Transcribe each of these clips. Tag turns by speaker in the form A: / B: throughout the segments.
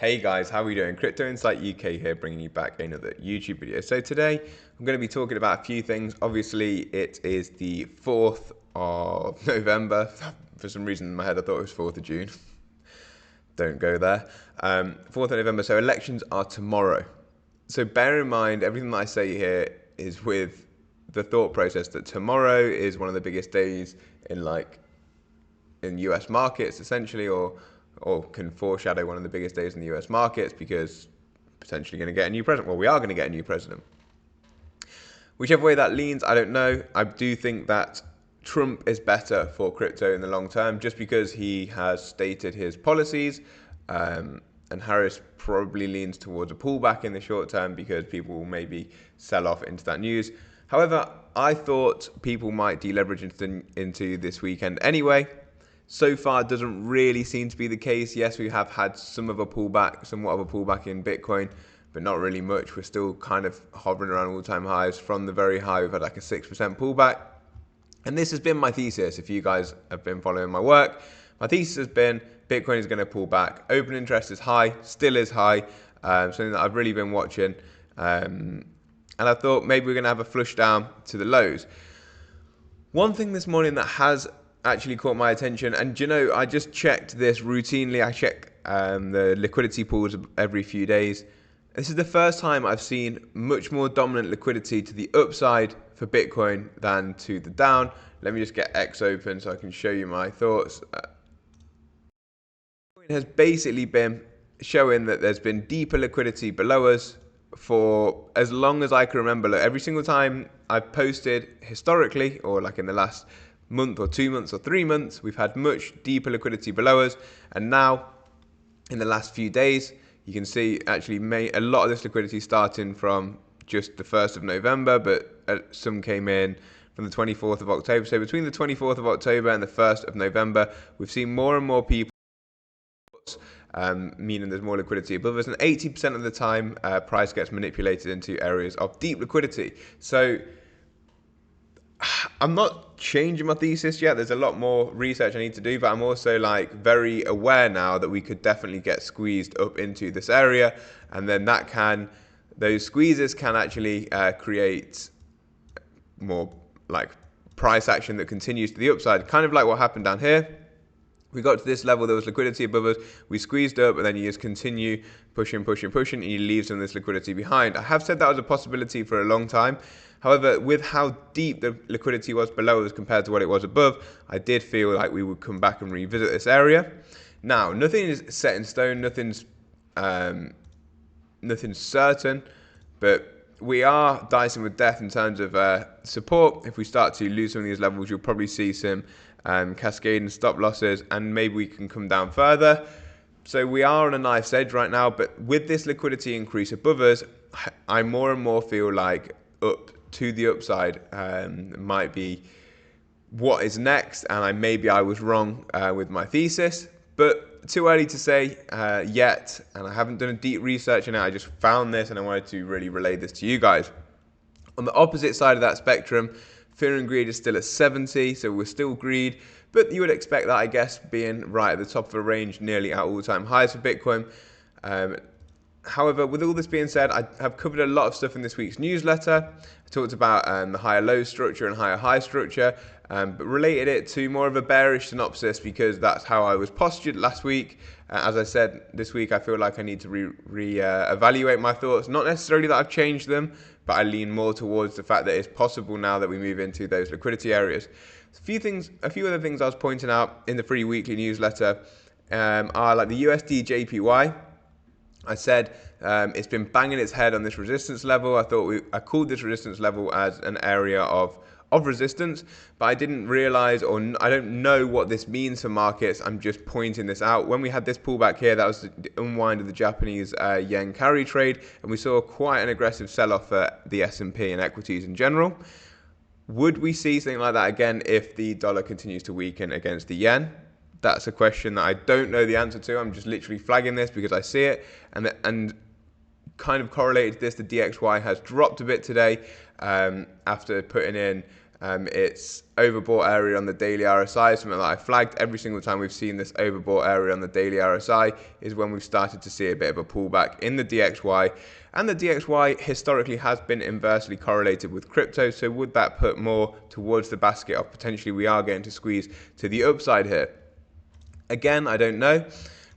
A: Hey guys, how are we doing? Crypto Insight UK here, bringing you back another YouTube video. So today I'm going to be talking about a few things. Obviously, it is the 4th of November. For some reason in my head I thought it was 4th of June. Don't go there. 4th of November, so elections are tomorrow. So bear in mind, everything that I say here is with the thought process that tomorrow is one of the biggest days in US markets, essentially, or can foreshadow one of the biggest days in the US markets, because potentially going to get a new president. Well, we are going to get a new president. Whichever way that leans, I don't know. I do think that Trump is better for crypto in the long term, just because he has stated his policies, and Harris probably leans towards a pullback in the short term because people will maybe sell off into that news. However, I thought people might deleverage into this weekend anyway. So far, it doesn't really seem to be the case. Yes, we have had somewhat of a pullback in Bitcoin, but not really much. We're still kind of hovering around all-time highs. From the very high, we've had like a 6% pullback. And this has been my thesis. If you guys have been following my work, my thesis has been Bitcoin is going to pull back. Open interest is high, still is high, something that I've really been watching. And I thought maybe we're going to have a flush down to the lows. One thing this morning that has actually caught my attention, and you know, I just checked this routinely. I check the liquidity pools every few days. This is the first time I've seen much more dominant liquidity to the upside for Bitcoin than to the down. Let me just get X open so I can show you my thoughts. Bitcoin has basically been showing that there's been deeper liquidity below us for as long as I can remember. Look, every single time I've posted historically, or like in the last month or 2 months or 3 months, we've had much deeper liquidity below us. And now in the last few days, you can see actually a lot of this liquidity starting from just the 1st of November, but some came in from the 24th of October. So between the 24th of October and the 1st of November, we've seen more and more people, meaning there's more liquidity above us, and 80% of the time price gets manipulated into areas of deep liquidity. So I'm not changing my thesis yet. There's a lot more research I need to do, but I'm also like very aware now that we could definitely get squeezed up into this area, and then those squeezes can actually create more like price action that continues to the upside, kind of like what happened down here. We got to this level, there was liquidity above us, we squeezed up, and then you just continue pushing, and you leave some of this liquidity behind. I have said that was a possibility for a long time. However, with how deep the liquidity was below us compared to what it was above, I did feel like we would come back and revisit this area. Now, nothing is set in stone, nothing's certain, but we are dicing with death in terms of support. If we start to lose some of these levels, you'll probably see some cascading stop losses, and maybe we can come down further. So we are on a knife's edge right now, but with this liquidity increase above us, I more and more feel like up to the upside might be what is next, and maybe I was wrong with my thesis, but too early to say yet, and I haven't done a deep research in it. I just found this and I wanted to really relay this to you guys. On the opposite side of that spectrum, fear and greed is still at 70, so we're still greed, but you would expect that, I guess, being right at the top of a range, nearly at all-time highs for Bitcoin. However, with all this being said, I have covered a lot of stuff in this week's newsletter. I talked about the higher low structure and higher high structure, but related it to more of a bearish synopsis, because that's how I was postured last week. As I said, this week I feel like I need to re-evaluate my thoughts. Not necessarily that I've changed them, but I lean more towards the fact that it's possible now that we move into those liquidity areas. A few other things I was pointing out in the free weekly newsletter are like the USD JPY. I said it's been banging its head on this resistance level. I called this resistance level as an area of resistance, but I didn't realize, or I don't know what this means for markets. I'm just pointing this out. When we had this pullback here, that was the unwind of the Japanese yen carry trade, and we saw quite an aggressive sell-off for the S&P and equities in general. Would we see something like that again if the dollar continues to weaken against the yen? That's a question that I don't know the answer to. I'm just literally flagging this because I see it, and kind of correlated to this, the DXY has dropped a bit today after putting in It's overbought area on the daily RSI, something that I flagged every single time we've seen this overbought area on the daily RSI is when we've started to see a bit of a pullback in the DXY. And the DXY historically has been inversely correlated with crypto. So would that put more towards the basket of potentially we are going to squeeze to the upside here? Again, I don't know.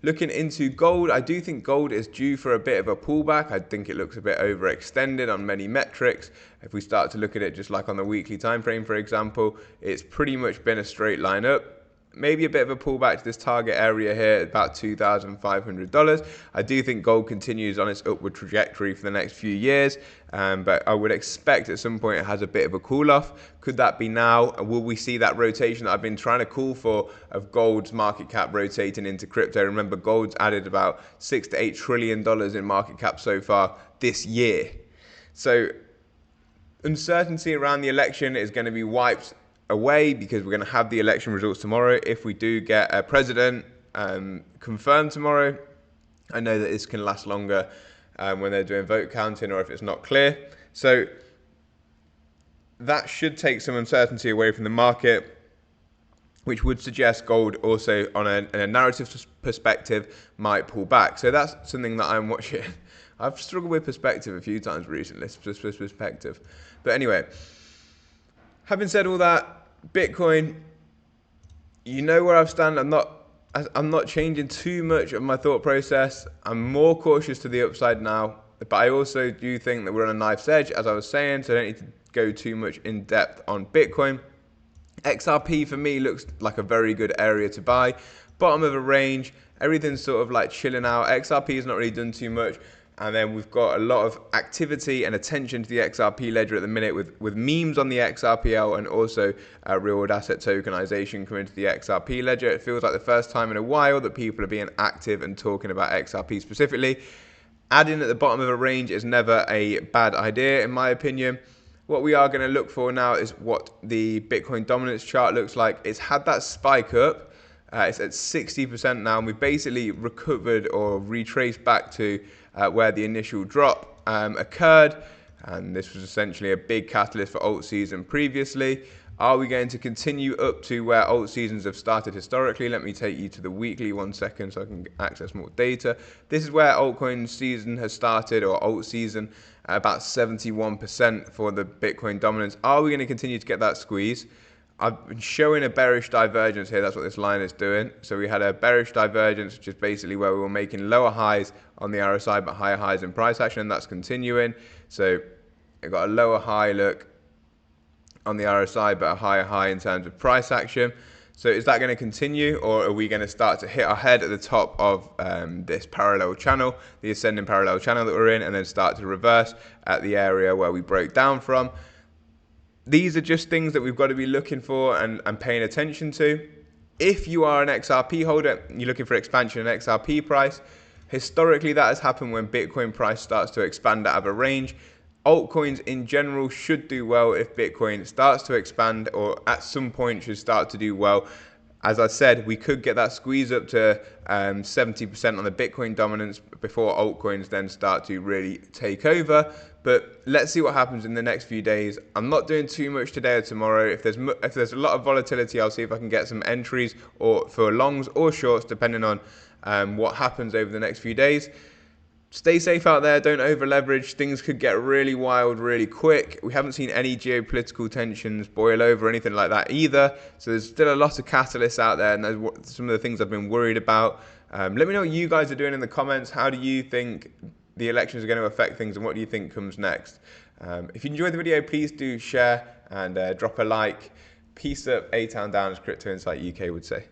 A: Looking into gold, I do think gold is due for a bit of a pullback. I think it looks a bit overextended on many metrics. If we start to look at it just like on the weekly time frame, for example, it's pretty much been a straight line up. Maybe a bit of a pullback to this target area here at about $2,500. I do think gold continues on its upward trajectory for the next few years, but I would expect at some point it has a bit of a cool off. Could that be now? Will we see that rotation that I've been trying to call for of gold's market cap rotating into crypto? Remember, gold's added about $6 to $8 trillion in market cap so far this year. So uncertainty around the election is going to be wiped away because we're going to have the election results tomorrow. If we do get a president confirmed tomorrow, I know that this can last longer when they're doing vote counting or if it's not clear. So that should take some uncertainty away from the market, which would suggest gold also on a narrative perspective might pull back. So that's something that I'm watching. I've struggled with perspective a few times recently, perspective. But anyway, having said all that, Bitcoin, you know where I stand. I'm not changing too much of my thought process. I'm more cautious to the upside now, but I also do think that we're on a knife's edge, as I was saying, so I don't need to go too much in depth on Bitcoin. XRP for me looks like a very good area to buy. Bottom of a range, everything's sort of like chilling out. XRP has not really done too much. And then we've got a lot of activity and attention to the XRP ledger at the minute with memes on the XRPL and also real world asset tokenization coming to the XRP ledger. It feels like the first time in a while that people are being active and talking about XRP specifically. Adding at the bottom of a range is never a bad idea, in my opinion. What we are going to look for now is what the Bitcoin dominance chart looks like. It's had that spike up. It's at 60% now, and we've basically recovered or retraced back to where the initial drop occurred. And this was essentially a big catalyst for alt season previously. Are we going to continue up to where alt seasons have started historically? Let me take you to the weekly 1 second so I can access more data. This is where altcoin season has started, or alt season, about 71% for the Bitcoin dominance. Are we going to continue to get that squeeze? I've been showing a bearish divergence here. That's what this line is doing. So we had a bearish divergence, which is basically where we were making lower highs on the RSI, but higher highs in price action. And that's continuing. So it got a lower high look on the RSI, but a higher high in terms of price action. So is that going to continue, or are we going to start to hit our head at the top of this parallel channel, the ascending parallel channel that we're in, and then start to reverse at the area where we broke down from? These are just things that we've got to be looking for and paying attention to. If you are an XRP holder, you're looking for expansion in XRP price, historically that has happened when Bitcoin price starts to expand out of a range. Altcoins in general should do well if Bitcoin starts to expand, or at some point should start to do well. As I said, we could get that squeeze up to 70% on the Bitcoin dominance before altcoins then start to really take over. But let's see what happens in the next few days. I'm not doing too much today or tomorrow. If there's a lot of volatility, I'll see if I can get some entries or for longs or shorts, depending on what happens over the next few days. Stay safe out there. Don't over leverage. Things could get really wild really quick. We haven't seen any geopolitical tensions boil over or anything like that either. So there's still a lot of catalysts out there, and that's some of the things I've been worried about. Let me know what you guys are doing in the comments. How do you think the elections are going to affect things, and what do you think comes next? If you enjoyed the video, please do share and drop a like. Peace up, A-Town down, as Crypto Insight UK would say.